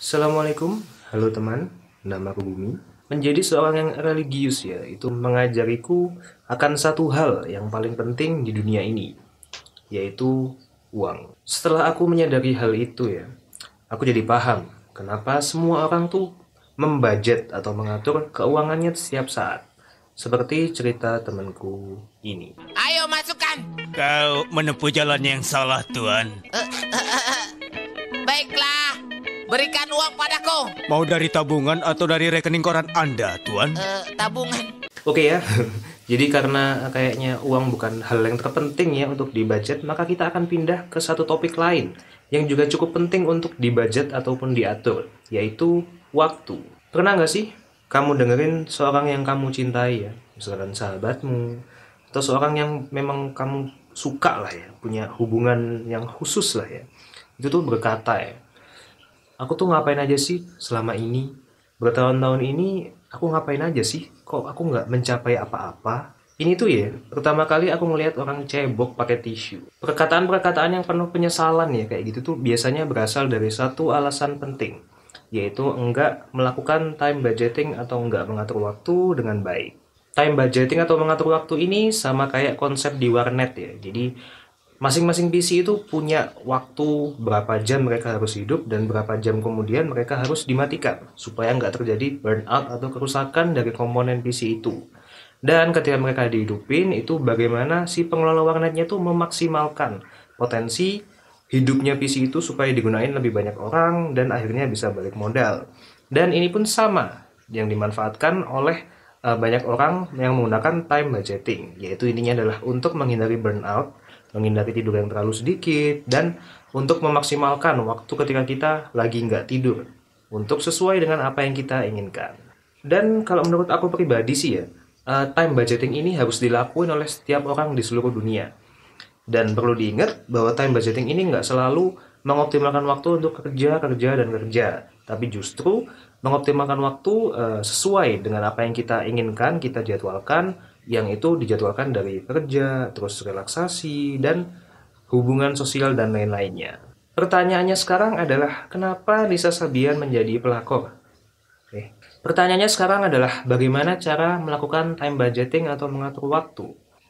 Assalamualaikum, halo teman, nama aku Bumi. Menjadi seorang yang religius ya, itu mengajariku akan satu hal yang paling penting di dunia ini, yaitu uang. Setelah aku menyadari hal itu ya, aku jadi paham kenapa semua orang tuh membudget atau mengatur keuangannya setiap saat. Seperti cerita temanku ini. Ayo masukkan. Kau menempuh jalan yang salah, Tuan. Baiklah, berikan uang padaku. Mau dari tabungan atau dari rekening koran Anda, Tuan? Tabungan. Oke ya, jadi karena kayaknya uang bukan hal yang terpenting ya untuk dibudget, maka kita akan pindah ke satu topik lain yang juga cukup penting untuk dibudget ataupun diatur, yaitu waktu. Pernah nggak sih kamu dengerin seorang yang kamu cintai ya, misalkan sahabatmu, atau seorang yang memang kamu suka lah ya, punya hubungan yang khusus lah ya, itu tuh berkata ya, aku tuh ngapain aja sih selama ini? Bertahun-tahun ini aku ngapain aja sih? Kok aku nggak mencapai apa-apa? Ini tuh ya, pertama kali aku ngelihat orang cebok pakai tisu. Perkataan-perkataan yang penuh penyesalan ya, kayak gitu tuh biasanya berasal dari satu alasan penting, yaitu enggak melakukan time budgeting atau enggak mengatur waktu dengan baik. Time budgeting atau mengatur waktu ini sama kayak konsep di warnet ya. Jadi masing-masing PC itu punya waktu berapa jam mereka harus hidup dan berapa jam kemudian mereka harus dimatikan supaya nggak terjadi burnout atau kerusakan dari komponen PC itu. Dan ketika mereka dihidupin itu bagaimana si pengelola warnetnya tuh memaksimalkan potensi hidupnya PC itu supaya digunain lebih banyak orang dan akhirnya bisa balik modal. Dan ini pun sama yang dimanfaatkan oleh banyak orang yang menggunakan time budgeting, yaitu intinya adalah untuk menghindari burnout, menghindari tidur yang terlalu sedikit, dan untuk memaksimalkan waktu ketika kita lagi nggak tidur, untuk sesuai dengan apa yang kita inginkan. Dan kalau menurut aku pribadi sih ya, time budgeting ini harus dilakuin oleh setiap orang di seluruh dunia. Dan perlu diingat bahwa time budgeting ini nggak selalu mengoptimalkan waktu untuk kerja, dan kerja. Tapi justru mengoptimalkan waktu sesuai dengan apa yang kita inginkan, kita jadwalkan, yang itu dijadwalkan dari kerja, terus relaksasi, dan hubungan sosial dan lain-lainnya. Pertanyaannya sekarang adalah, kenapa Nisa Sabian menjadi pelakor? Pertanyaannya sekarang adalah, bagaimana cara melakukan time budgeting atau mengatur waktu?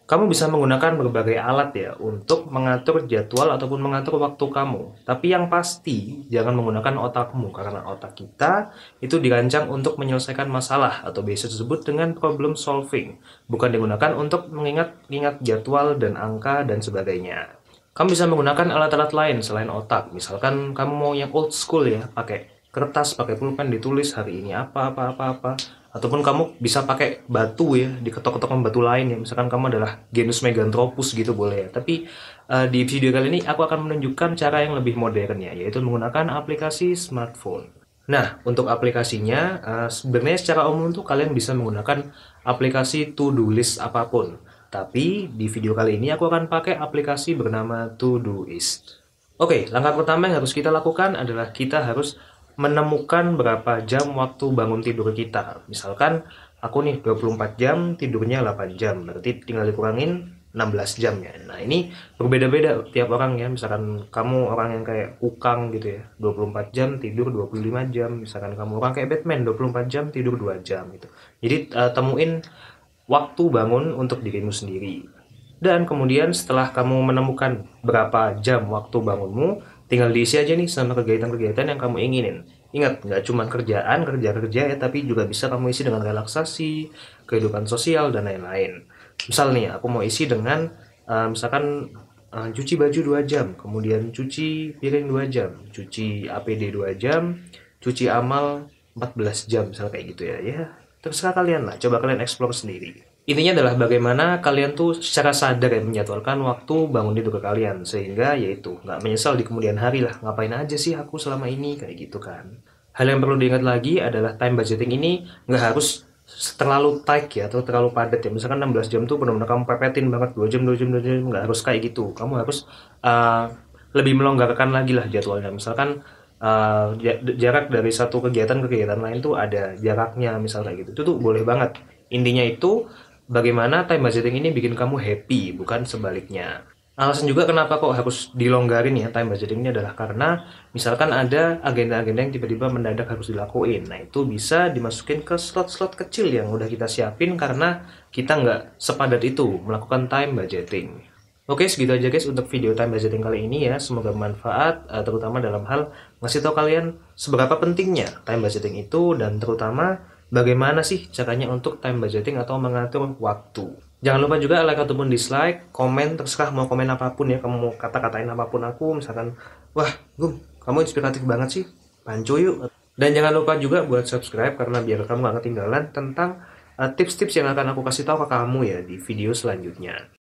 Kamu bisa menggunakan berbagai alat ya untuk mengatur jadwal ataupun mengatur waktu kamu. Tapi yang pasti jangan menggunakan otakmu, karena otak kita itu dirancang untuk menyelesaikan masalah atau biasa disebut dengan problem solving, bukan digunakan untuk mengingat jadwal dan angka dan sebagainya. Kamu bisa menggunakan alat-alat lain selain otak. Misalkan kamu mau yang old school ya, pakai kertas, pakai pulpen, ditulis hari ini apa. Ataupun kamu bisa pakai batu ya, diketok-ketok sama batu lain ya. Misalkan kamu adalah genus Meganthropus gitu boleh ya. Tapi di video kali ini aku akan menunjukkan cara yang lebih modern ya, yaitu menggunakan aplikasi smartphone. Nah, untuk aplikasinya, sebenarnya secara umum tuh kalian bisa menggunakan aplikasi to-do list apapun. Tapi di video kali ini aku akan pakai aplikasi bernama Todoist. Oke, langkah pertama yang harus kita lakukan adalah kita harus menemukan berapa jam waktu bangun tidur kita. Misalkan aku nih 24 jam, tidurnya 8 jam. Berarti tinggal dikurangin 16 jam ya. Nah, ini berbeda-beda tiap orang ya. Misalkan kamu orang yang kayak Ukang gitu ya, 24 jam tidur 25 jam. Misalkan kamu orang kayak Batman, 24 jam tidur 2 jam gitu. Jadi temuin waktu bangun untuk dirimu sendiri. Dan kemudian setelah kamu menemukan berapa jam waktu bangunmu, tinggal diisi aja nih sama kegiatan-kegiatan yang kamu inginin. Ingat, nggak cuma kerja ya, tapi juga bisa kamu isi dengan relaksasi, kehidupan sosial, dan lain-lain. Misal nih, aku mau isi dengan, misalkan cuci baju 2 jam, kemudian cuci piring 2 jam, cuci APD 2 jam, cuci amal 14 jam, misalnya kayak gitu ya. Ya, terserah kalian lah, coba kalian explore sendiri. Intinya adalah bagaimana kalian tuh secara sadar ya menjadwalkan waktu bangun tidur kalian, sehingga yaitu nggak menyesal di kemudian hari lah, ngapain aja sih aku selama ini, kayak gitu kan. Hal yang perlu diingat lagi adalah time budgeting ini nggak harus terlalu tight ya atau terlalu padat ya. Misalkan 16 jam tuh benar-benar kamu pepetin banget, 2 jam 2 jam 2 jam, nggak harus kayak gitu. Kamu harus lebih melonggarkan lagi lah jadwalnya. Misalkan jarak dari satu kegiatan ke kegiatan lain tuh ada jaraknya, misalnya kayak gitu. Itu tuh boleh banget. Intinya itu bagaimana time budgeting ini bikin kamu happy, bukan sebaliknya. Alasan juga kenapa kok harus dilonggarin ya time budgeting ini adalah karena misalkan ada agenda-agenda yang tiba-tiba mendadak harus dilakuin. Nah, itu bisa dimasukin ke slot-slot kecil yang udah kita siapin karena kita nggak sepadat itu melakukan time budgeting. Oke, segitu aja guys untuk video time budgeting kali ini ya. Semoga bermanfaat, terutama dalam hal ngasih tahu kalian seberapa pentingnya time budgeting itu dan terutama bagaimana sih caranya untuk time budgeting atau mengatur waktu. Jangan lupa juga like ataupun dislike, komen, terserah mau komen apapun ya, kamu mau kata-katain apapun aku, misalkan, wah, Gum, kamu inspiratif banget sih, panco yuk. Dan jangan lupa juga buat subscribe, karena biar kamu gak ketinggalan tentang tips-tips yang akan aku kasih tahu ke kamu ya di video selanjutnya.